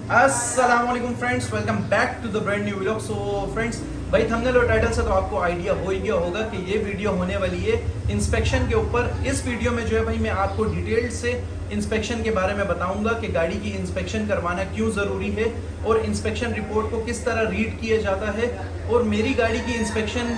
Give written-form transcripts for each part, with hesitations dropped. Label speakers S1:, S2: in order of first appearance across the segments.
S1: अस्सलामुअलैकुम friends, welcome back to the brand new vlog. So friends, भाई thumbnail और title से तो आपको आइडिया हो ही गया होगा कि ये वीडियो होने वाली है इंस्पेक्शन के ऊपर। इस वीडियो में जो है भाई मैं आपको डिटेल से इंस्पेक्शन के बारे में बताऊंगा कि गाड़ी की इंस्पेक्शन करवाना क्यों ज़रूरी है और इंस्पेक्शन रिपोर्ट को किस तरह रीड किया जाता है। और मेरी गाड़ी की इंस्पेक्शन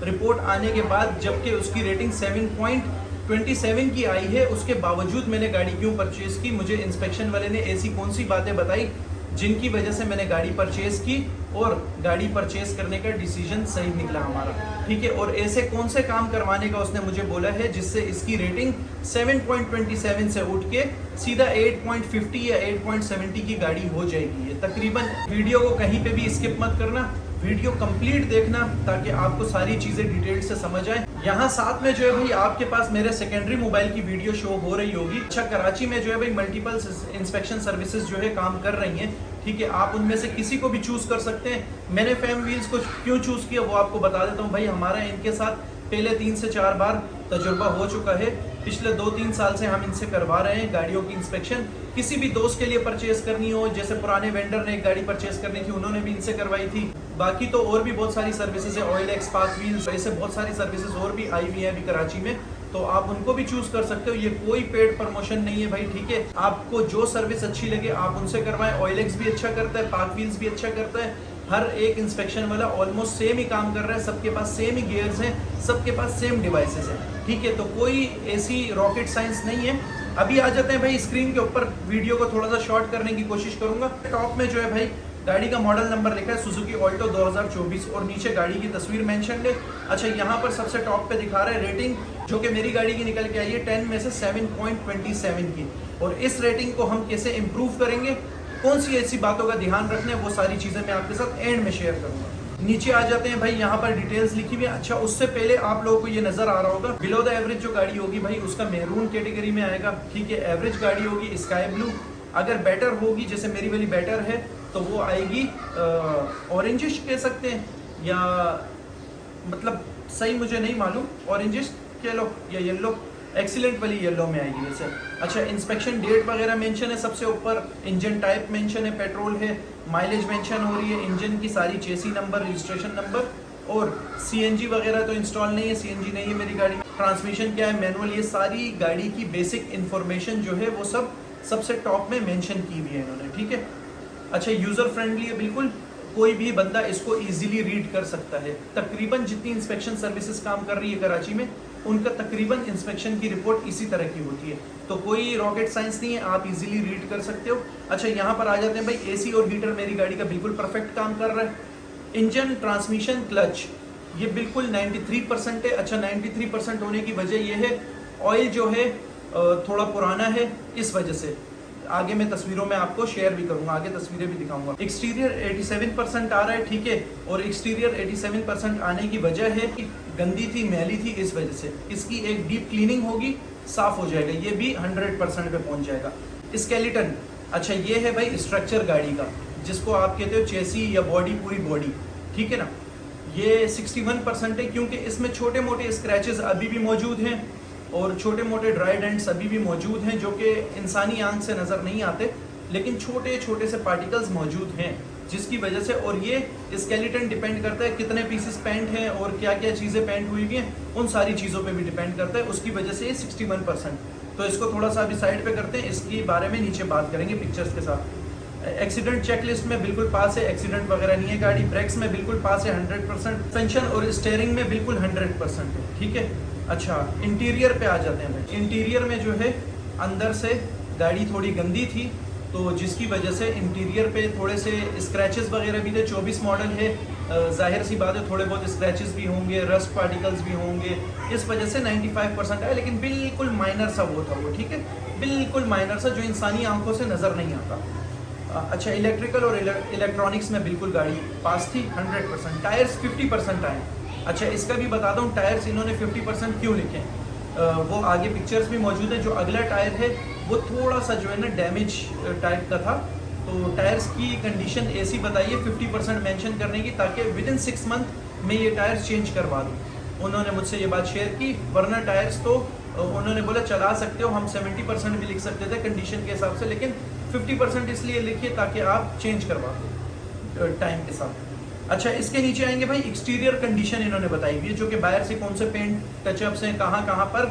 S1: रिपोर्ट आने के बाद जबकि उसकी रेटिंग 7.27 की आई है, उसके बावजूद मैंने गाड़ी क्यों परचेज की, मुझे इंस्पेक्शन वाले ने ऐसी कौन सी बातें बताई जिनकी वजह से मैंने गाड़ी परचेज की और गाड़ी परचेज करने का डिसीजन सही निकला हमारा, ठीक है। और ऐसे कौन से काम करवाने का उसने मुझे बोला है जिससे इसकी रेटिंग 7.27 से उठ के सीधा 8.50 या 8.70 की गाड़ी हो जाएगी। ये तकरीबन वीडियो को कहीं पे भी स्किप मत करना, वीडियो कंप्लीट देखना ताकि आपको सारी चीज़ें डिटेल से समझ आए। यहाँ साथ में जो है भाई आपके पास मेरे सेकेंडरी मोबाइल की वीडियो शो हो रही होगी। अच्छा, कराची में जो है भाई मल्टीपल इंस्पेक्शन सर्विसेज जो है काम कर रही हैं, ठीक है। आप उनमें से किसी को भी चूज़ कर सकते हैं। मैंने फैम व्हील्स को क्यों चूज़ किया वो आपको बता देता हूँ। भाई हमारा इनके साथ पहले 3 से 4 बार तजुर्बा हो चुका है। पिछले 2-3 साल से हम इनसे करवा रहे हैं गाड़ियों की इंस्पेक्शन। किसी भी दोस्त के लिए परचेज करनी हो, जैसे पुराने वेंडर ने एक गाड़ी परचेज करनी थी, उन्होंने भी इनसे करवाई थी। बाकी तो और भी बहुत सारी सर्विसेज है, ऑयल एक्स, पाथ व्हील्स, ऐसे बहुत सारी सर्विसेज और भी आई हुई है अभी कराची में, तो आप उनको भी चूज कर सकते हो। ये कोई पेड प्रमोशन नहीं है भाई, ठीक है। आपको जो सर्विस अच्छी लगे आप उनसे करवाएं। ऑयल एक्स भी अच्छा करता है, पाथ व्हील्स भी अच्छा करता है। हर एक इंस्पेक्शन वाला ऑलमोस्ट सेम ही काम कर रहा है, सबके पास सेम ही गियर्स हैं, सबके पास सेम डिवाइसेस हैं, ठीक है। तो कोई ऐसी रॉकेट साइंस नहीं है। अभी आ जाते हैं भाई स्क्रीन के ऊपर, वीडियो को थोड़ा सा शॉर्ट करने की कोशिश करूंगा। टॉप में जो है भाई गाड़ी का मॉडल नंबर लिखा है सुजुकी ऑल्टो 2024 और नीचे गाड़ी की तस्वीर मेंशन है। अच्छा, यहाँ पर सबसे टॉप पे दिखा रहा है रेटिंग, जो कि मेरी गाड़ी की निकल के आई है 10 में से 7.27 की। और इस रेटिंग को हम कैसे इम्प्रूव करेंगे, कौन सी ऐसी बातों का ध्यान रखना है, वो सारी चीज़ें मैं आपके साथ एंड में शेयर करूंगा। नीचे आ जाते हैं भाई, यहाँ पर डिटेल्स लिखी हुई है। अच्छा, उससे पहले आप लोगों को ये नजर आ रहा होगा बिलो द एवरेज जो गाड़ी होगी भाई उसका मैरून कैटेगरी में आएगा, ठीक है। एवरेज गाड़ी होगी स्काई ब्लू। अगर बेटर होगी, जैसे मेरी वाली बेटर है, तो वो आएगी ऑरेंजिश कह सकते हैं, या मतलब सही मुझे नहीं मालूम, ऑरेंजिश कह लो या येलो, एक्सीलेंट वाली येलो में आएगी वैसे। अच्छा, इंस्पेक्शन डेट वगैरह मेंशन है सबसे ऊपर, इंजन टाइप मेंशन है, पेट्रोल है, माइलेज मेंशन हो रही है, इंजन की सारी चेसी नंबर, रजिस्ट्रेशन नंबर, और सीएनजी वगैरह तो इंस्टॉल नहीं है, सीएनजी नहीं है मेरी गाड़ी। ट्रांसमिशन क्या है, मैनुअल, ये सारी गाड़ी की बेसिक इंफॉर्मेशन जो है वो सब सबसे टॉप में मेंशन की हुई है इन्होंने, ठीक है। अच्छा, यूज़र फ्रेंडली है बिल्कुल, कोई भी बंदा इसको इजीली रीड कर सकता है। तकरीबन जितनी इंस्पेक्शन सर्विसेज काम कर रही है कराची में, उनका तकरीबन इंस्पेक्शन की रिपोर्ट इसी तरह की होती है, तो कोई रॉकेट साइंस नहीं है, आप इजीली रीड कर सकते हो। अच्छा, यहाँ पर आ जाते हैं भाई, एसी और हीटर मेरी गाड़ी का बिल्कुल परफेक्ट काम कर रहा है। इंजन, ट्रांसमिशन, क्लच ये बिल्कुल 93% है। अच्छा, 93% होने की वजह यह है ऑयल जो है थोड़ा पुराना है, इस वजह से। आगे मैं तस्वीरों में आपको शेयर भी करूंगा, आगे तस्वीरें भी दिखाऊंगा। एक्सटीरियर 87% आ रहा है, ठीक है। और एक्सटीरियर 87% आने की वजह है कि गंदी थी, मैली थी, इस वजह से। इसकी एक डीप क्लीनिंग होगी, साफ हो जाएगा, ये भी 100% पे पहुंच जाएगा। स्केलेटन, अच्छा ये है भाई स्ट्रक्चर गाड़ी का, जिसको आप कहते हो चेसी या बॉडी, पूरी बॉडी, ठीक है ना। ये 61% है, क्योंकि इसमें छोटे मोटे स्क्रैचेस अभी भी मौजूद हैं और छोटे मोटे ड्राई डेंट्स अभी भी मौजूद हैं, जो कि इंसानी आंख से नज़र नहीं आते, लेकिन छोटे छोटे से पार्टिकल्स मौजूद हैं, जिसकी वजह से। और ये स्केलेटन डिपेंड करता है कितने पीसेस पेंट हैं और क्या क्या चीज़ें पेंट हुई हुई हैं, उन सारी चीज़ों पे भी डिपेंड करता है, उसकी वजह से ये 61%। तो इसको थोड़ा सा अभी साइड पे करते हैं, इसके बारे में नीचे बात करेंगे पिक्चर्स के साथ। एक्सीडेंट चेकलिस्ट में बिल्कुल पास है, एक्सीडेंट वगैरह नहीं है गाड़ी। ब्रेक्स में बिल्कुल पास है 100%, सस्पेंशन और स्टीयरिंग में बिल्कुल 100% है, ठीक है। अच्छा, इंटीरियर पे आ जाते हैं भाई। इंटीरियर में जो है अंदर से गाड़ी थोड़ी गंदी थी, तो जिसकी वजह से इंटीरियर पे थोड़े से स्क्रैचेस वगैरह भी थे। 24 मॉडल है, जाहिर सी बात है थोड़े बहुत स्क्रैचेस भी होंगे, रस्ट पार्टिकल्स भी होंगे, इस वजह से 95% है, लेकिन बिल्कुल माइनर सा वो था वो, ठीक है, बिल्कुल माइनर सा, जो इंसानी आंखों से नज़र नहीं आता। अच्छा, इलेक्ट्रिकल और इलेक्ट्रॉनिक्स में बिल्कुल गाड़ी पास थी 100%। टायर्स 50% आए। अच्छा, इसका भी बताता हूँ, टायर्स इन्होंने 50% क्यों लिखे हैं, वो आगे पिक्चर्स भी मौजूद है। जो अगला टायर है वो थोड़ा सा जो है ना डैमेज टाइप का था, तो टायर्स की कंडीशन ऐसी बताइए 50% मेंशन करने की, ताकि विद इन 6 मंथ में ये टायर्स चेंज करवा दूँ। उन्होंने मुझसे ये बात शेयर की, वरना टायर्स तो उन्होंने बोला चला सकते हो, हम 70% भी लिख सकते थे कंडीशन के हिसाब से, लेकिन 50% इसलिए लिखिए ताकि आप चेंज करवा दो टाइम के साथ। अच्छा, इसके नीचे आएंगे भाई, एक्सटीरियर कंडीशन इन्होंने बताई हुई है, जो कि बाहर से कौन से पेंट टचअप्स हैं, कहाँ कहाँ पर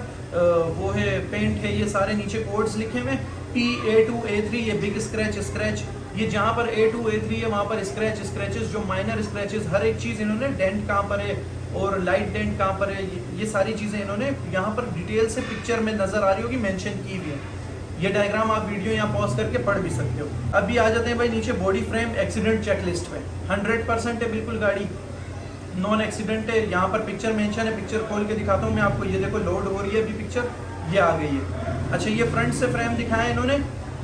S1: वो है पेंट है, ये सारे नीचे कोड्स लिखे हुए हैं। P, A2, A3 ये बिग स्क्रैच स्क्रैच, ये जहाँ पर A2, A3 है वहाँ पर स्क्रैच स्क्रैचेस, जो माइनर स्क्रैचेस, हर एक चीज़ इन्होंने, डेंट कहाँ पर है और लाइट डेंट कहाँ पर है, ये सारी चीज़ें इन्होंने यहाँ पर डिटेल से पिक्चर में नज़र आ रही होगी मेंशन की हुई है। ये डायग्राम आप वीडियो यहाँ पॉज करके पढ़ भी सकते हो। अभी आ जाते हैं भाई नीचे बॉडी फ्रेम एक्सीडेंट चेकलिस्ट में, 100% है बिल्कुल गाड़ी, नॉन एक्सीडेंट है। यहाँ पर पिक्चर मेंशन है, पिक्चर खोल के दिखाता हूँ मैं आपको, ये देखो लोड हो रही है अभी पिक्चर, ये आ गई है। अच्छा, ये फ्रंट से फ्रेम दिखाया है इन्होंने,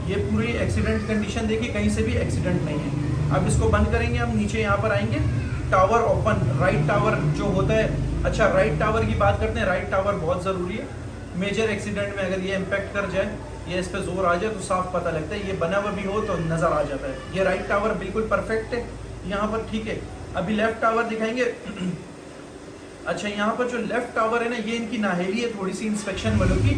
S1: ये पूरी एक्सीडेंट कंडीशन देखी, कहीं से भी एक्सीडेंट नहीं है। अब इसको बंद करेंगे, हम नीचे यहाँ पर आएंगे, टावर ओपन, राइट टावर जो होता है। अच्छा, राइट टावर की बात करते हैं, राइट टावर बहुत ज़रूरी है। मेजर एक्सीडेंट में अगर ये इम्पैक्ट कर जाए या इस पर जोर आ जाए तो साफ पता लगता है, ये बना हुआ भी हो तो नज़र आ जाता है। ये राइट टावर बिल्कुल परफेक्ट है यहाँ पर, ठीक है। अभी लेफ्ट टावर दिखाएंगे। अच्छा, यहाँ पर जो लेफ्ट टावर है ना, ये इनकी नाहेली है थोड़ी सी इंस्पेक्शन वालों की।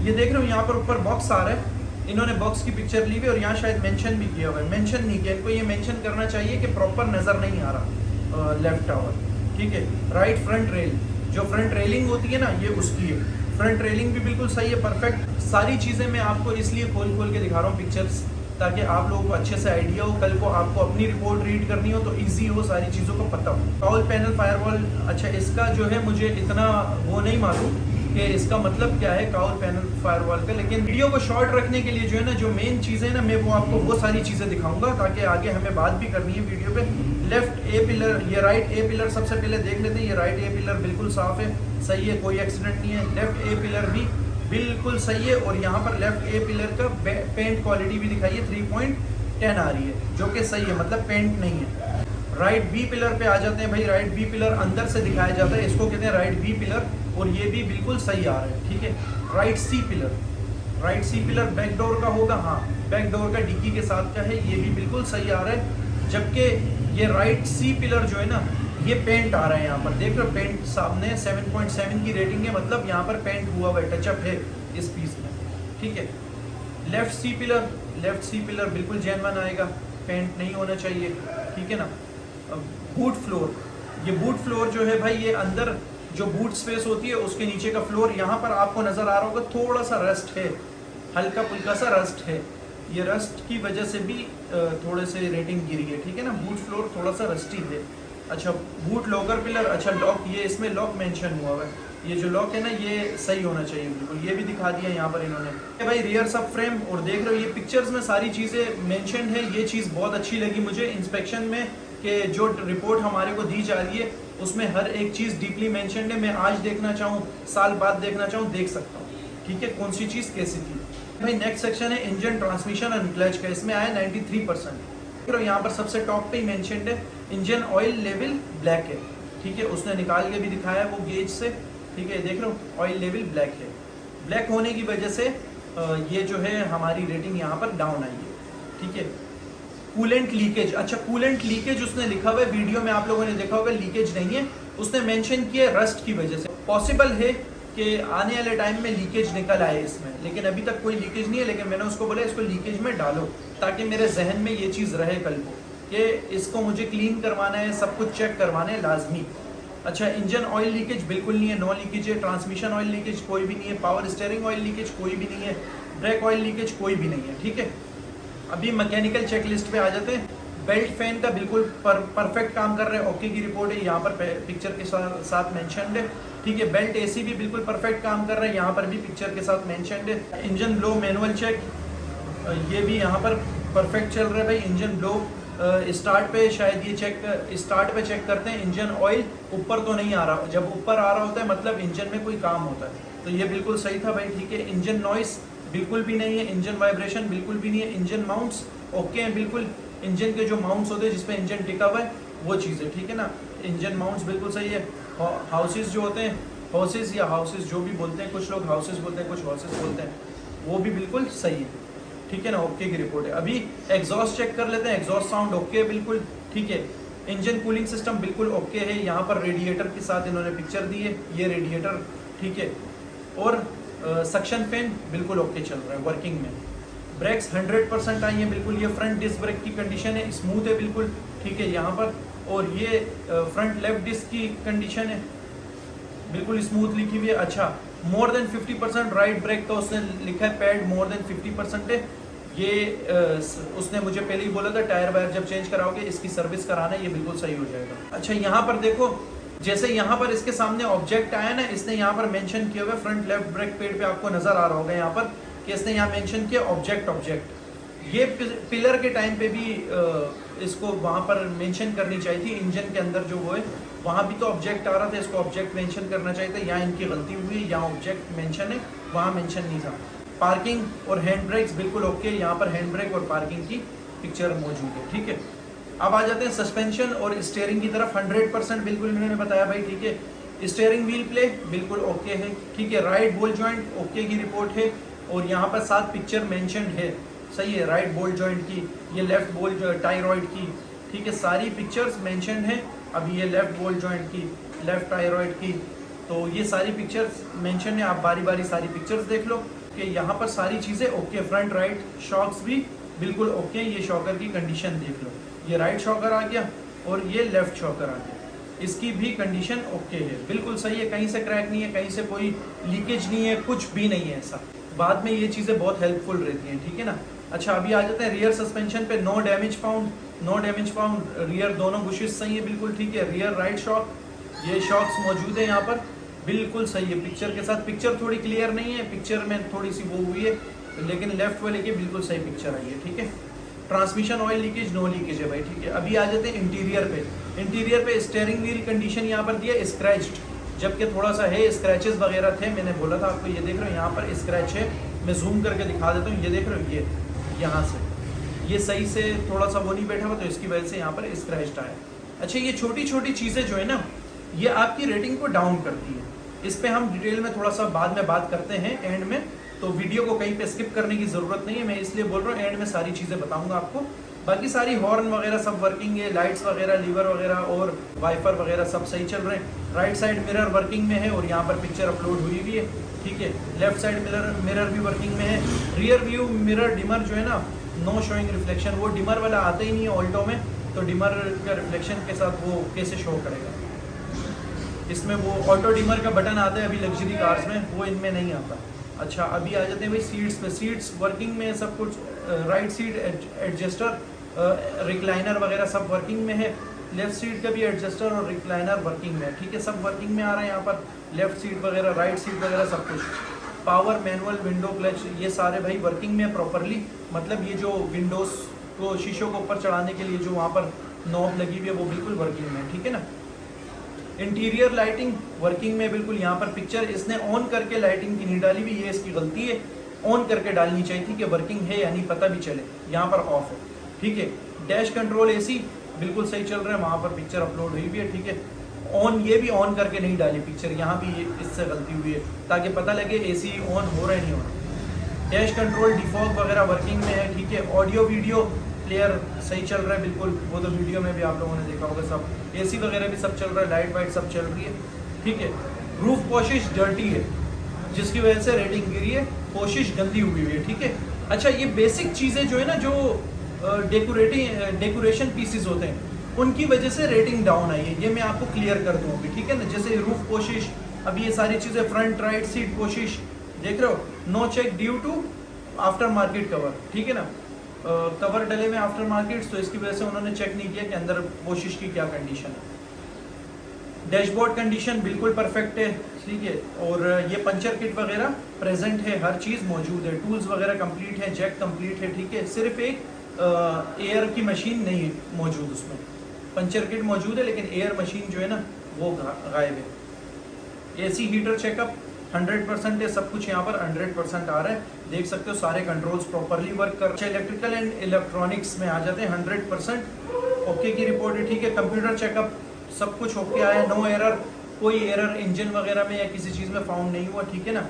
S1: ये देख रहे हो यहाँ पर ऊपर बॉक्स आ रहा है, इन्होंने बॉक्स की पिक्चर ली हुई और यहाँ शायद मेंशन भी किया हुआ है, मेंशन नहीं किया, इनको ये मेंशन करना चाहिए कि प्रॉपर नज़र नहीं आ रहा लेफ्ट टावर, ठीक है। राइट फ्रंट रेल, जो फ्रंट रेलिंग होती है ना, ये उसकी है, फ्रंट रेलिंग भी बिल्कुल सही है, परफेक्ट। सारी चीज़ें मैं आपको इसलिए खोल खोल के दिखा रहा हूँ पिक्चर्स, ताकि आप लोगों को अच्छे से आइडिया हो, कल को आपको अपनी रिपोर्ट रीड करनी हो तो इजी हो, सारी चीज़ों को पता हो। काउल पैनल फायरवॉल, अच्छा इसका जो है मुझे इतना वो नहीं मालूम कि इसका मतलब क्या है काउल पैनल फायरवॉल का, लेकिन वीडियो को शॉर्ट रखने के लिए जो है ना, जो मेन चीज़ें हैं ना, मैं वो आपको वो सारी चीज़ें दिखाऊंगा ताकि आगे हमें बात भी करनी है वीडियो पे। लेफ्ट ए पिलर, ये राइट ए पिलर सबसे पहले देख लेते हैं। ये राइट ए पिलर बिल्कुल साफ है, सही है, कोई एक्सीडेंट नहीं है। लेफ्ट ए पिलर भी बिल्कुल सही है, और यहाँ पर लेफ्ट ए पिलर का पेंट क्वालिटी भी दिखाई है, 3.10 आ रही है, जो कि सही है, मतलब पेंट नहीं है। राइट बी पिलर पे आ जाते हैं भाई, राइट बी पिलर अंदर से दिखाया जाता है, इसको कहते हैं राइट बी पिलर, और ये भी बिल्कुल सही आ रहा है, ठीक है। Right C pillar, right C pillar back door का होगा, हाँ बैक डोर का डिक्की के साथ का है, ये भी बिल्कुल सही आ रहा है। जबकि ये राइट सी पिलर जो है ना, ये पेंट आ रहा है यहाँ पर, देख रहे हो पेंट सामने 7.7 की रेटिंग है, मतलब यहाँ पर पेंट हुआ हुआ है, टचअप है इस पीस में, ठीक है। Left C pillar, left C pillar बिल्कुल जेन्युइन आएगा, पेंट नहीं होना चाहिए, ठीक है ना। बूट फ्लोर, ये बूट फ्लोर जो है भाई, ये अंदर जो बूट स्पेस होती है उसके नीचे का फ्लोर, यहाँ पर आपको नज़र आ रहा होगा थोड़ा सा रस्ट है, हल्का फुल्का सा रस्ट है, ये रस्ट की वजह से भी थोड़े से रेटिंग गिरी है, ठीक है ना। बूट फ्लोर थोड़ा सा रस्टी है। अच्छा, बूट लॉकर पिलर, अच्छा लॉक, ये इसमें लॉक मेंशन हुआ है, ये जो लॉक है ना ये सही होना चाहिए बिल्कुल, ये भी दिखा दिया यहाँ पर इन्होंने। भाई रियर सब फ्रेम, और देख रहे हो ये पिक्चर्स में सारी चीज़ें मेंशन है, ये चीज़ बहुत अच्छी लगी मुझे इंस्पेक्शन में, कि जो रिपोर्ट हमारे को दी जा रही है उसमें हर एक चीज़ डीपली मेंशन है। मैं आज देखना चाहूँ, साल बाद देखना चाहूँ, देख सकता हूँ, ठीक है, कौन सी चीज़ कैसी थी। भाई नेक्स्ट सेक्शन है इंजन, ट्रांसमिशन एंड क्लच का, इसमें आया 93%। यहाँ पर सबसे टॉप पे ही मेंशनड है इंजन ऑयल लेवल ब्लैक है, ठीक है, उसने निकाल के भी दिखाया वो गेज से, ठीक है, देख रहे हो ऑयल लेवल ब्लैक है। ब्लैक होने की वजह से ये जो है हमारी रेटिंग यहाँ पर डाउन आई है, ठीक है। कूलेंट लीकेज, अच्छा कूलेंट लीकेज उसने लिखा हुआ है, वीडियो में आप लोगों ने देखा होगा, लीकेज नहीं है, उसने मेंशन किया रस्ट की वजह से। पॉसिबल है कि आने वाले टाइम में लीकेज निकल आए इसमें, लेकिन अभी तक कोई लीकेज नहीं है, लेकिन मैंने उसको बोला इसको लीकेज में डालो ताकि मेरे जहन में ये चीज़ रहे कल को कि इसको मुझे क्लीन करवाना है, सब कुछ चेक करवाना है लाजमी। अच्छा, इंजन ऑयल लीकेज बिल्कुल नहीं है, नो लीकेज है। ट्रांसमिशन ऑयल लीकेज कोई भी नहीं है। पावर स्टीयरिंग ऑयल लीकेज कोई भी नहीं है। ब्रेक ऑयल लीकेज कोई भी नहीं है, ठीक है। अभी मैकेनिकल चेकलिस्ट पे आ जाते हैं। बेल्ट फैन का बिल्कुल परफेक्ट काम कर रहे हैं, ओके की रिपोर्ट है, यहाँ पर पिक्चर के साथ मेंशनड है, ठीक है। बेल्ट एसी भी बिल्कुल परफेक्ट काम कर रहा है, यहाँ पर भी पिक्चर के साथ मेंशनड है। इंजन ब्लो मैनुअल चेक, ये भी यहाँ पर परफेक्ट चल रहा है भाई। इंजन ब्लो स्टार्ट पे शायद ये स्टार्ट पे चेक करते हैं, इंजन ऑयल ऊपर तो नहीं आ रहा, जब ऊपर आ रहा होता है मतलब इंजन में कोई काम होता है, तो ये बिल्कुल सही था भाई, ठीक है। इंजन नॉइस बिल्कुल भी नहीं है, इंजन वाइब्रेशन बिल्कुल भी नहीं है। इंजन माउंट्स ओके हैं बिल्कुल, इंजन के जो माउंट्स होते हैं जिसपे इंजन टिका हुआ है वो चीज़ है, ठीक है ना। इंजन माउंट्स बिल्कुल सही है। हाउसेस जो होते हैं, हाउसेस या हाउसेस जो भी बोलते हैं, कुछ लोग हाउसेस बोलते हैं, कुछ हाउसेस बोलते हैं, वो भी बिल्कुल सही है, ठीक है ना, ओके की रिपोर्ट है। अभी एग्जॉस्ट चेक कर लेते हैं, एग्जॉस्ट साउंड ओके है बिल्कुल, ठीक है। इंजन कूलिंग सिस्टम बिल्कुल ओके है, यहाँ पर रेडिएटर के साथ इन्होंने पिक्चर दी है, ये रेडिएटर, ठीक है। और सक्शन फैन बिल्कुल ओके चल रहा है वर्किंग में। ब्रेक्स 100% आई है बिल्कुल। ये फ्रंट डिस्क ब्रेक की कंडीशन है, स्मूथ है बिल्कुल, ठीक है यहाँ पर। और ये फ्रंट लेफ्ट डिस्क की कंडीशन है, बिल्कुल स्मूथ लिखी हुई है। अच्छा, मोर देन 50% राइट ब्रेक का उसने लिखा है, पैड मोर देन 50% है। ये उसने मुझे पहले ही बोला था टायर वायर जब चेंज कराओगे इसकी सर्विस कराना है, ये बिल्कुल सही हो जाएगा। अच्छा, यहाँ पर देखो, जैसे यहाँ पर इसके सामने ऑब्जेक्ट आया ना, इसने यहाँ पर मेंशन किया हुआ है फ्रंट लेफ्ट ब्रेक पैड पे, आपको नजर आ रहा होगा यहाँ पर कि इसने यहाँ मेंशन किया ऑब्जेक्ट। ये पिलर के टाइम पे भी इसको वहाँ पर मेंशन करनी चाहिए थी, इंजन के अंदर जो वो है वहाँ भी तो ऑब्जेक्ट आ रहा था, इसको ऑब्जेक्ट मेंशन करना चाहिए था। यहाँ इनकी गलती हुई है, यहाँ ऑब्जेक्ट मेंशन है, वहाँ मेंशन नहीं था। पार्किंग और हैंड ब्रेक्स बिल्कुल ओके, यहाँ पर हैंड ब्रेक और पार्किंग की पिक्चर मौजूद है, ठीक है। अब आ जाते हैं सस्पेंशन और स्टीयरिंग की तरफ। 100% बिल्कुल इन्होंने बताया भाई, ठीक है। स्टीयरिंग व्हील प्ले बिल्कुल ओके है, ठीक है। राइट बोल्ट जॉइंट ओके की रिपोर्ट है, और यहाँ पर 7 पिक्चर मेंशन है, सही है। राइट बोल्ट जॉइंट की, ये लेफ्ट बोल्ट टायरॉइड की, ठीक है, सारी पिक्चर्स मेंशन है। अभी ये लेफ्ट बोल्ट जॉइंट की, लेफ्ट टायरॉइड की, तो ये सारी पिक्चर्स मेंशन है। आप बारी बारी सारी पिक्चर्स देख लो कि यहाँ पर सारी चीज़ें ओके। फ्रंट राइट शॉक्स भी बिल्कुल ओके। ये शॉकर की कंडीशन देख लो, ये राइट शॉकर आ गया और ये लेफ्ट शॉकर आ गया, इसकी भी कंडीशन ओके है, बिल्कुल सही है। कहीं से क्रैक नहीं है, कहीं से कोई लीकेज नहीं है, कुछ भी नहीं है ऐसा। बाद में ये चीज़ें बहुत हेल्पफुल रहती हैं, ठीक है ना। अच्छा, अभी आ जाते हैं रियर सस्पेंशन पे। No damage found, no damage found. Rear दोनों बुशेस सही है बिल्कुल, ठीक है। रियर राइट शॉक, ये शॉक्स मौजूद है यहाँ पर, बिल्कुल सही है पिक्चर के साथ। पिक्चर थोड़ी क्लियर नहीं है, पिक्चर में थोड़ी सी वो हुई है, लेकिन लेफ्ट वाले की बिल्कुल सही पिक्चर आई है, ठीक है। Transmission oil leakage, no leakage है भाई, ठीक है। अभी आ जाते हैं इंटीरियर पे। इंटीरियर पे स्टीयरिंग व्हील कंडीशन यहाँ पर दिया स्क्रैच्ड, जबकि थोड़ा सा है, स्क्रैचेस वगैरह थे, मैंने बोला था आपको। ये देख रहे हो यहाँ पर स्क्रैच है, मैं जूम करके दिखा देता हूँ। ये देख रहे हो, ये यहाँ से ये सही से थोड़ा सा वो नहीं बैठा हुआ, तो इसकी वजह से यहाँ पर स्क्रैच आया। अच्छा, ये छोटी छोटी चीज़ें जो है ना, ये आपकी रेटिंग को डाउन करती है। इस पे हम डिटेल में थोड़ा सा बाद में बात करते हैं एंड में, तो वीडियो को कहीं पे स्किप करने की ज़रूरत नहीं है। मैं इसलिए बोल रहा हूँ एंड में सारी चीज़ें बताऊंगा आपको। बाकी सारी हॉर्न वगैरह सब वर्किंग है, लाइट्स वगैरह, लीवर वगैरह और वाइपर वगैरह सब सही चल रहे हैं। राइट साइड मिरर वर्किंग में है और यहाँ पर पिक्चर अपलोड हुई भी है, ठीक है। लेफ्ट साइड मिरर भी वर्किंग में है। रियर व्यू मिरर डिमर जो है ना, नो शोइंग रिफ्लेक्शन, वो डिमर वाला आता ही नहीं है ऑल्टो में, तो डिमर का रिफ्लेक्शन के साथ वो कैसे शो करेगा। इसमें वो ऑटो डिमर का बटन आता है अभी लग्जरी कार्स में, वो इनमें नहीं आता। अच्छा, अभी आ जाते हैं भाई सीट्स पे। सीट्स वर्किंग में सब कुछ, राइट सीट एडजस्टर, रिक्लाइनर वगैरह सब वर्किंग में है। लेफ्ट सीट का भी एडजस्टर और रिक्लाइनर वर्किंग में है, ठीक है, सब वर्किंग में आ रहा है यहाँ पर। लेफ्ट सीट वगैरह, राइट सीट वगैरह सब कुछ। पावर, मैनुअल, विंडो क्लच, ये सारे भाई वर्किंग में प्रॉपरली। मतलब ये जो विंडोज़ को शीशों को ऊपर चढ़ाने के लिए जो वहाँ पर नॉब लगी हुई है वो बिल्कुल वर्किंग में है, ठीक है ना। इंटीरियर लाइटिंग वर्किंग में बिल्कुल। यहाँ पर पिक्चर इसने ऑन करके लाइटिंग की नहीं डाली हुई, ये इसकी गलती है। ऑन करके डालनी चाहिए थी कि वर्किंग है यानी पता भी चले। यहाँ पर ऑफ है, ठीक है। डैश कंट्रोल एसी बिल्कुल सही चल रहा है, वहाँ पर पिक्चर अपलोड हुई भी है, ठीक है। ऑन, ये भी ऑन करके नहीं डाली पिक्चर, यहाँ भी ये इससे गलती हुई है, ताकि पता लगे एसी ऑन हो रहा है नहीं हो रहा। डैश कंट्रोल डिफॉग वगैरह वर्किंग में है, ठीक है। ऑडियो वीडियो प्लेयर सही चल रहा है बिल्कुल, वो तो वीडियो में भी आप लोगों ने देखा होगा सब। एसी वगैरह भी सब चल रहा है, लाइट वाइट सब चल रही है, ठीक है। रूफ पॉशिश डर्टी है, जिसकी वजह से रेटिंग गिरी है, पॉशिश गंदी हुई है, ठीक है। अच्छा, ये बेसिक चीज़ें जो है ना, जो डेकोरेशन पीसेस होते हैं, उनकी वजह से रेटिंग डाउन आई है, ये मैं आपको क्लियर कर दूँ अभी, ठीक है ना। जैसे रूफ पॉशिश, अभी ये सारी चीज़ें, फ्रंट राइट सीट पॉशिश देख रहे हो, no check due to after market cover, ठीक है ना। कवर डले में आफ्टर मार्केट्स, तो इसकी वजह से उन्होंने चेक नहीं किया कि अंदर कोशिश की क्या कंडीशन है। डैशबोर्ड कंडीशन बिल्कुल परफेक्ट है, ठीक है। और ये पंचर किट वगैरह प्रेजेंट है, हर चीज़ मौजूद है, टूल्स वगैरह कंप्लीट है, जैक कंप्लीट है, ठीक है। सिर्फ एक एयर की मशीन नहीं है मौजूद उसमें। पंचर किट मौजूद है लेकिन एयर मशीन जो है ना वो गायब है। एसी हीटर चेकअप 100% है, सब कुछ यहाँ पर 100% आ रहा है, देख सकते हो सारे कंट्रोल्स प्रॉपरली वर्क कर रहे हैं। इलेक्ट्रिकल एंड इलेक्ट्रॉनिक्स में आ जाते हैं, 100% ओके की रिपोर्ट है, ठीक है। कंप्यूटर चेकअप सब कुछ ओके आया, नो एरर, कोई एरर इंजन वगैरह में या किसी चीज़ में फाउंड नहीं हुआ, ठीक है ना,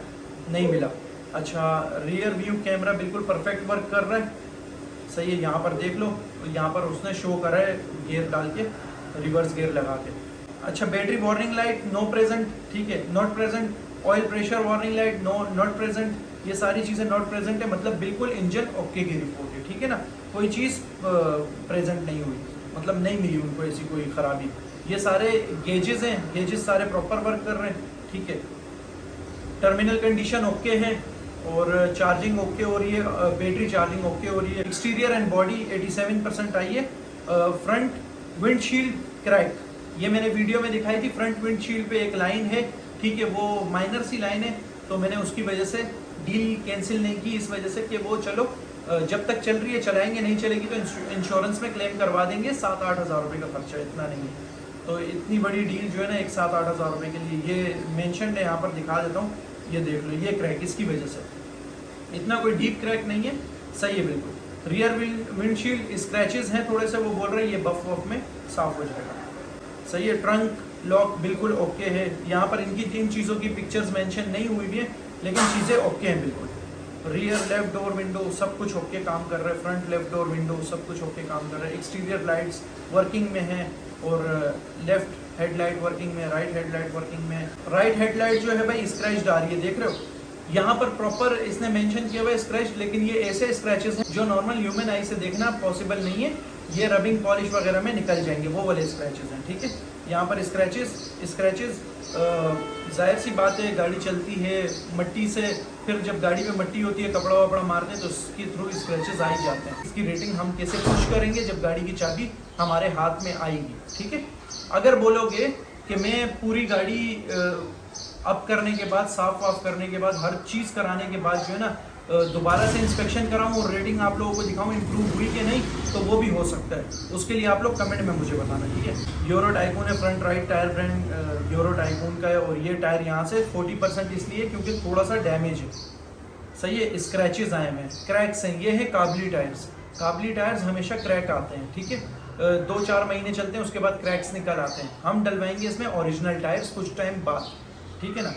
S1: नहीं मिला। अच्छा, रियर व्यू कैमरा बिल्कुल परफेक्ट वर्क कर रहा है, सही है। यहाँ पर देख लो, यहाँ पर उसने शो करा है गियर डाल के, रिवर्स गियर लगा के। अच्छा, battery warning light no present, ठीक है, not present. Oil pressure warning light not present, ये सारी चीज़ें नॉट प्रेजेंट है, मतलब बिल्कुल इंजन ओके की रिपोर्ट है, ठीक है ना। कोई चीज़ प्रेजेंट नहीं हुई, मतलब नहीं मिली उनको ऐसी कोई खराबी। ये सारे गेजेस हैं, गेजेस सारे प्रॉपर वर्क कर रहे हैं, ठीक है। टर्मिनल कंडीशन ओके है और चार्जिंग ओके हो रही है, बैटरी चार्जिंग ओके हो रही है। एक्सटीरियर एंड बॉडी 87% आई है। फ्रंट विंडशील्ड क्रैक, ये मैंने वीडियो में दिखाई थी, फ्रंट विंडशील्ड पे एक लाइन है, ठीक है, वो माइनर सी लाइन है, तो मैंने उसकी वजह से डील कैंसिल नहीं की, इस वजह से कि वो चलो जब तक चल रही है चलाएंगे, नहीं चलेगी तो इंश्योरेंस में क्लेम करवा देंगे, 7-8 हज़ार रुपये का खर्चा, इतना नहीं है। तो इतनी बड़ी डील जो है ना, एक 7-8 हज़ार रुपये के लिए, ये मेंशन है यहाँ पर, दिखा देता हूँ, ये देख लो, ये क्रैक इसकी वजह से, इतना कोई डीप क्रैक नहीं है, सही है बिल्कुल। रियर विंडशील्ड स्क्रैचेस हैं थोड़े से, वो बोल रहे हैं ये बफ वफ में साफ हो जाएगा, सही है। ट्रंक लॉक बिल्कुल ओके है, यहाँ पर इनकी 3 चीज़ों की पिक्चर्स मेंशन नहीं हुई भी है, लेकिन चीज़ें ओके हैं बिल्कुल। रियर लेफ्ट डोर विंडो सब कुछ ओके काम कर रहा है, फ्रंट लेफ्ट डोर विंडो सब कुछ ओके काम कर रहा है। एक्सटीरियर लाइट्स वर्किंग में है और लेफ्ट हेडलाइट वर्किंग में, राइट हेडलाइट वर्किंग में। राइट हेडलाइट जो है भाई स्क्रैच आ रही है, देख रहे हो, यहाँ पर प्रॉपर इसने मेंशन किया हुआ है स्क्रैच, लेकिन ये ऐसे स्क्रैचेस हैं जो नॉर्मल ह्यूमन आई से देखना पॉसिबल नहीं है, ये रबिंग पॉलिश वगैरह में निकल जाएंगे, वो वाले स्क्रैचेस हैं, ठीक है। यहाँ पर स्क्रैचेस जाहिर सी बात है, गाड़ी चलती है मट्टी से, फिर जब गाड़ी पे मट्टी होती है, कपड़ा वपड़ा मारते हैं तो उसके थ्रू स्क्रैचेस आ ही जाते हैं। इसकी रेटिंग हम कैसे पुश करेंगे जब गाड़ी की चाबी हमारे हाथ में आएगी, ठीक है। अगर बोलोगे कि मैं पूरी गाड़ी अप करने के बाद, साफ वाफ करने के बाद, हर चीज़ कराने के बाद जो है ना, दोबारा से इंस्पेक्शन कराऊं और रेटिंग आप लोगों को दिखाऊं इम्प्रूव हुई कि नहीं, तो वो भी हो सकता है। उसके लिए आप लोग कमेंट में मुझे बताना, ठीक है। यूरो टाइकून है, front right tyre brand euro tycoon का है, और ये टायर यहाँ से 40% इसलिए क्योंकि थोड़ा सा डैमेज है, सही है, स्क्रैचेज आए हैं, क्रैक्स हैं। ये है काबली टायर्स, काबली टायर्स हमेशा क्रैक आते हैं, ठीक है, 2-4 महीने चलते हैं, उसके बाद क्रैक्स निकल आते हैं। हम डलवाएंगे इसमें ओरिजिनल टायर्स कुछ टाइम बाद, ठीक है ना।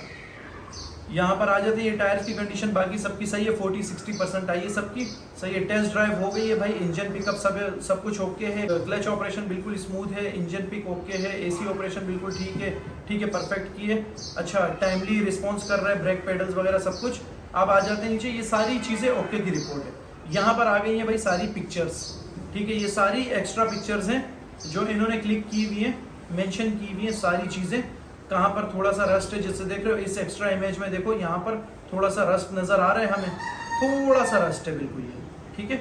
S1: यहाँ पर आ जाते हैं ये टायर्स की कंडीशन, बाकी सबकी सही है, 40-60% आई है सबकी, सही है। टेस्ट ड्राइव हो गई है भाई, इंजन पिकअप सब कुछ ओके है, क्लच ऑपरेशन बिल्कुल स्मूथ है, इंजन पिक ओके है, एसी ऑपरेशन बिल्कुल ठीक है, परफेक्ट की है। अच्छा, टाइमली रिस्पॉन्स कर रहा है, ब्रेक पेडल्स वगैरह सब कुछ। अब आ जाते हैं नीचे, ये सारी चीज़ें ओके की रिपोर्ट है। यहाँ पर आ गई है भाई सारी पिक्चर्स, ठीक है, ये सारी एक्स्ट्रा पिक्चर्स हैं जो इन्होंने क्लिक की हुई है, मेंशन की हुई है सारी चीज़ें। कहाँ पर थोड़ा सा रस्ट है, जैसे देख रहे हो इस एक्स्ट्रा इमेज में, देखो यहाँ पर थोड़ा सा रस्ट नज़र आ रहा है हमें, थोड़ा सा रस्ट है बिल्कुल ये, ठीक है।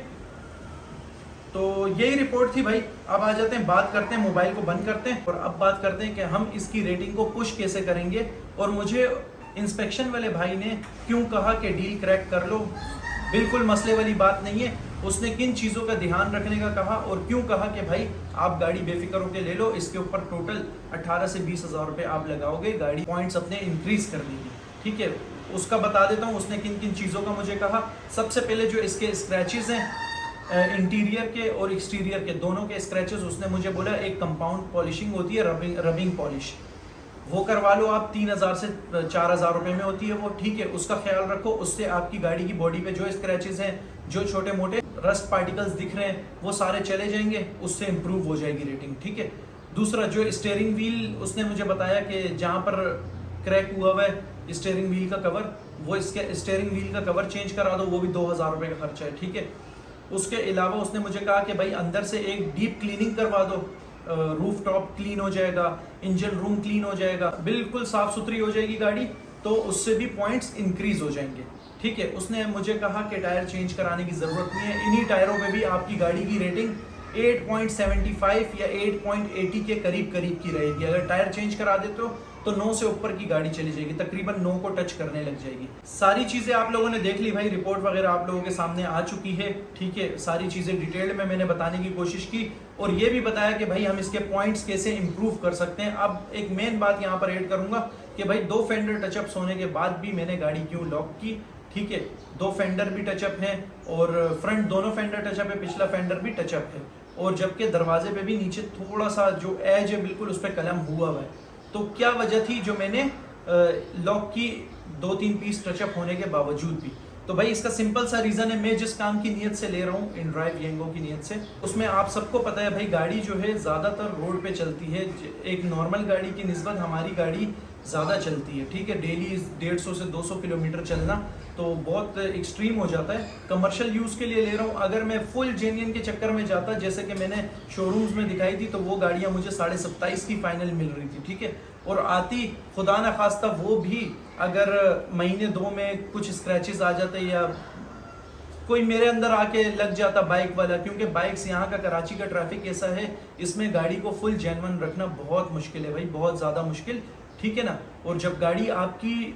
S1: तो यही रिपोर्ट थी भाई। अब आ जाते हैं, बात करते हैं, मोबाइल को बंद करते हैं और अब बात करते हैं कि हम इसकी रेटिंग को पुश कैसे करेंगे, और मुझे इंस्पेक्शन वाले भाई ने क्यों कहा कि डील क्रैक कर लो। बिल्कुल मसले वाली बात नहीं है, उसने किन चीज़ों का ध्यान रखने का कहा और क्यों कहा कि भाई आप गाड़ी बेफिक्र होकर ले लो, इसके ऊपर टोटल 18 से 20 हज़ार रुपये आप लगाओगे, गाड़ी पॉइंट्स अपने इंक्रीज कर देंगे, ठीक है। उसका बता देता हूँ उसने किन किन चीज़ों का मुझे कहा। सबसे पहले जो इसके स्क्रैचेस हैं, इंटीरियर के और एक्सटीरियर के दोनों के स्क्रैचेस, उसने मुझे बोला एक कंपाउंड पॉलिशिंग होती है, रबिंग पॉलिश, वो करवा लो आप, 3,000 से 4,000 रुपये में होती है वो, ठीक है, उसका ख्याल रखो। उससे आपकी गाड़ी की बॉडी पे जो स्क्रैचेस हैं, जो छोटे मोटे रस्ट पार्टिकल्स दिख रहे हैं, वो सारे चले जाएंगे, उससे इम्प्रूव हो जाएगी रेटिंग, ठीक है। दूसरा, जो स्टीयरिंग व्हील, उसने मुझे बताया कि जहाँ पर क्रैक हुआ हुआ है स्टीयरिंग व्हील का कवर, वो इसके स्टीयरिंग व्हील का कवर चेंज करा दो, वो भी 2,000 रुपये का खर्चा है, ठीक है। उसके अलावा उसने मुझे कहा कि भाई अंदर से एक डीप क्लीनिंग करवा दो, रूफ टॉप क्लीन हो जाएगा, इंजन रूम क्लीन हो जाएगा, बिल्कुल साफ सुथरी हो जाएगी गाड़ी, तो उससे भी पॉइंट्स इंक्रीज हो जाएंगे, ठीक है। उसने मुझे कहा कि टायर चेंज कराने की ज़रूरत नहीं है, इन्हीं टायरों में भी आपकी गाड़ी की रेटिंग 8.75 या 8.80 के करीब की रहेगी। अगर टायर चेंज करा देते हो तो 9 से ऊपर की गाड़ी चली जाएगी, तकरीबन 9 को टच करने लग जाएगी। सारी चीज़ें आप लोगों ने देख ली भाई, रिपोर्ट वगैरह आप लोगों के सामने आ चुकी है, ठीक है। सारी चीज़ें डिटेल में मैंने बताने की कोशिश की और ये भी बताया कि भाई हम इसके पॉइंट्स कैसे इंप्रूव कर सकते हैं। अब एक मेन बात यहाँ पर ऐड करूँगा कि भाई 2 फेंडर टचअप्स होने के बाद भी मैंने गाड़ी क्यों लॉक की, ठीक है। 2 फेंडर भी टचअप हैं और फ्रंट दोनों फेंडर टचअप है, पिछला फेंडर भी टचअप है, और जबकि दरवाजे पे भी नीचे थोड़ा सा जो एज है बिल्कुल उस पर कलम हुआ है। तो क्या वजह थी जो मैंने लॉक की 2-3 पीस टचअप होने के बावजूद भी? तो भाई इसका सिंपल सा रीज़न है, मैं जिस काम की नीयत से ले रहा हूँ, इन ड्राइव येंगो की नीयत से, उसमें आप सबको पता है भाई गाड़ी जो है ज़्यादातर रोड पे चलती है। एक नॉर्मल गाड़ी की निस्बत हमारी गाड़ी ज़्यादा चलती है, ठीक है। डेली 150 से 200 किलोमीटर चलना तो बहुत एक्सट्रीम हो जाता है। कमर्शियल यूज़ के लिए ले रहा हूँ। अगर मैं फुल जेन्युइन के चक्कर में जाता, जैसे कि मैंने शोरूम्स में दिखाई थी, तो वो गाड़ियाँ मुझे 27.5 की फाइनल मिल रही थी, ठीक है। और आती खुदा न खास्ता वो भी अगर महीने 2 में कुछ स्क्रैचेस आ जाते या कोई मेरे अंदर आके लग जाता बाइक वाला, क्योंकि बाइक्स यहाँ का कराची का ट्रैफिक ऐसा है, इसमें गाड़ी को फुल जेन्युइन रखना बहुत मुश्किल है भाई, बहुत ज़्यादा मुश्किल, ठीक है ना। और जब गाड़ी आपकी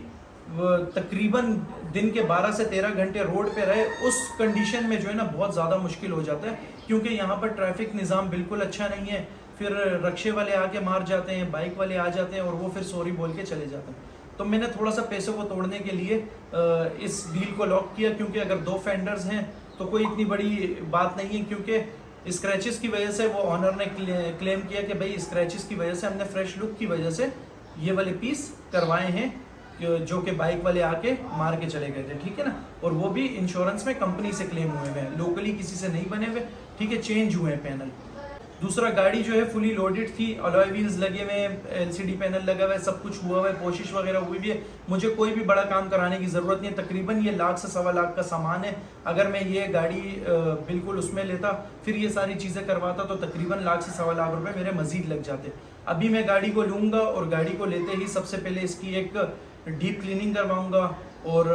S1: तकरीबन दिन के 12 से 13 घंटे रोड पे रहे, उस कंडीशन में जो है ना बहुत ज़्यादा मुश्किल हो जाता है, क्योंकि यहाँ पर ट्रैफिक निज़ाम बिल्कुल अच्छा नहीं है। फिर रक्शे वाले आके मार जाते हैं, बाइक वाले आ जाते हैं और वो फिर सॉरी बोल के चले जाते हैं। तो मैंने थोड़ा सा पैसों को तोड़ने के लिए इस डील को लॉक किया, क्योंकि अगर 2 फेंडर्स हैं तो कोई इतनी बड़ी बात नहीं है, क्योंकि स्क्रैचेस की वजह से वो ऑनर ने क्लेम किया कि भाई स्क्रैचेस की वजह से हमने फ्रेश लुक की वजह से ये वाले पीस करवाए हैं, जो कि बाइक वाले आके मार के चले गए थे, ठीक है ना। और वो भी इंश्योरेंस में कंपनी से क्लेम हुए हुए हैं, लोकली किसी से नहीं बने हुए, ठीक है, चेंज हुए हैं पैनल। दूसरा, गाड़ी जो है फुली लोडेड थी, अलॉय व्हील्स लगे हुए हैं, एलसीडी पैनल लगा हुआ है, सब कुछ हुआ हुआ है, कोशिश वगैरह हुई भी है। मुझे कोई भी बड़ा काम कराने की ज़रूरत नहीं है। तकरीबन ये 1 लाख से 1.25 लाख का सामान है। अगर मैं ये गाड़ी बिल्कुल उसमें लेता, फिर ये सारी चीज़ें करवाता, तो तकरीबन 1 लाख से 1.25 लाख रुपए मेरे मजीद लग जाते। अभी मैं गाड़ी को लूँगा और गाड़ी को लेते ही सबसे पहले इसकी एक डीप क्लीनिंग करवाऊँगा और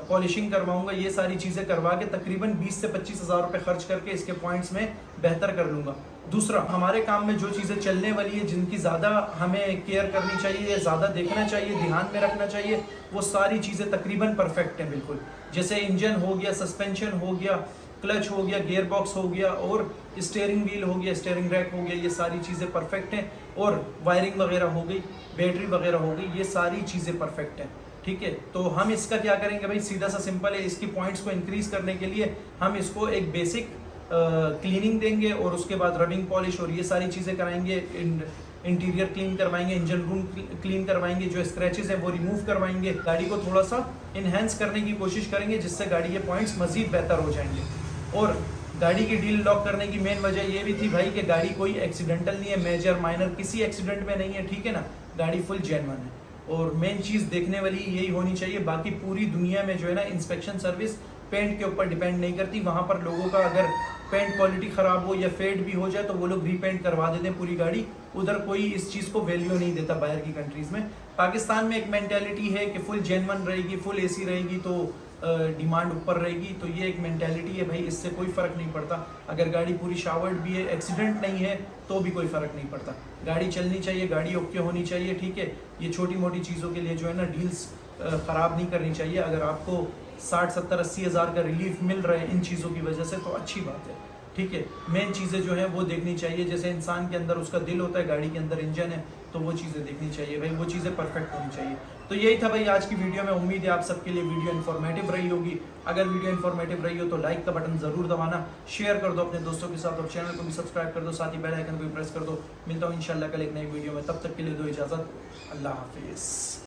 S1: पॉलिशिंग करवाऊँगा। ये सारी चीज़ें करवा के तकरीबन 20 से 25 हज़ार रुपये खर्च करके इसके पॉइंट्स में बेहतर कर लूँगा। दूसरा, हमारे काम में जो चीज़ें चलने वाली है, जिनकी ज़्यादा हमें केयर करनी चाहिए, ज़्यादा देखना चाहिए, ध्यान में रखना चाहिए, वो सारी चीज़ें तकरीबन परफेक्ट हैं बिल्कुल। जैसे इंजन हो गया, सस्पेंशन हो गया, क्लच हो गया, गियर बॉक्स हो गया और स्टीयरिंग व्हील हो गया, स्टीयरिंग रैक हो गया, ये सारी चीज़ें परफेक्ट हैं। और वायरिंग वगैरह हो गई, बैटरी वगैरह हो गई, ये सारी चीज़ें परफेक्ट हैं, ठीक है। तो हम इसका क्या करेंगे भाई, सीधा सा सिंपल है। इसकी पॉइंट्स को इंक्रीज करने के लिए हम इसको एक बेसिक क्लीनिंग देंगे और उसके बाद रबिंग पॉलिश और ये सारी चीज़ें कराएंगे। इंटीरियर क्लीन करवाएंगे, इंजन रूम क्लीन करवाएंगे, जो स्क्रैचेस हैं वो रिमूव करवाएंगे। गाड़ी को थोड़ा सा इन्हेंस करने की कोशिश करेंगे, जिससे गाड़ी के पॉइंट्स मजीद बेहतर हो जाएंगे। और गाड़ी की डील लॉक करने की मेन वजह ये भी थी भाई कि गाड़ी कोई एक्सीडेंटल नहीं है, मेजर माइनर किसी एक्सीडेंट में नहीं है, ठीक है ना। गाड़ी फुल जेन्युइन है और मेन चीज़ देखने वाली यही होनी चाहिए। बाकी पूरी दुनिया में जो है ना, इंस्पेक्शन सर्विस पेंट के ऊपर डिपेंड नहीं करती। वहाँ पर लोगों का अगर पेंट क्वालिटी ख़राब हो या फेड भी हो जाए तो वो लोग रीपेंट करवा देते हैं पूरी गाड़ी। उधर कोई इस चीज़ को वैल्यू नहीं देता बाहर की कंट्रीज़ में। पाकिस्तान में एक मेंटालिटी है कि फुल जेन्युइन रहेगी, फुल एसी रहेगी तो डिमांड ऊपर रहेगी। तो ये एक मेंटालिटी है भाई, इससे कोई फ़र्क नहीं पड़ता। अगर गाड़ी पूरी शावर्ड भी है, एक्सीडेंट नहीं है, तो भी कोई फ़र्क नहीं पड़ता। गाड़ी चलनी चाहिए, गाड़ी ओके होनी चाहिए, ठीक है। ये छोटी मोटी चीज़ों के लिए जो है ना, डील्स ख़राब नहीं करनी चाहिए। अगर आपको 60, 70, 80 हज़ार का रिलीफ मिल रहा है इन चीज़ों की वजह से, तो अच्छी बात है, ठीक है। मेन चीज़ें जो है वो देखनी चाहिए। जैसे इंसान के अंदर उसका दिल होता है, गाड़ी के अंदर इंजन है, तो वो चीज़ें देखनी चाहिए भाई, वो चीज़ें परफेक्ट होनी चाहिए। तो यही था भाई आज की वीडियो में। उम्मीद है आप सबके लिए वीडियो इन्फॉर्मेटिव रही होगी। अगर वीडियो इन्फॉर्मेटिव रही हो तो लाइक का बटन ज़रूर दबाना, शेयर कर दो अपने दोस्तों के साथ और चैनल को भी सब्सक्राइब कर दो, साथ ही बेल आइकन को भी प्रेस कर दो। मिलता हूँ इंशाल्लाह कल एक नई वीडियो में, तब तक के लिए दो इजाज़त, अल्लाह हाफिज़।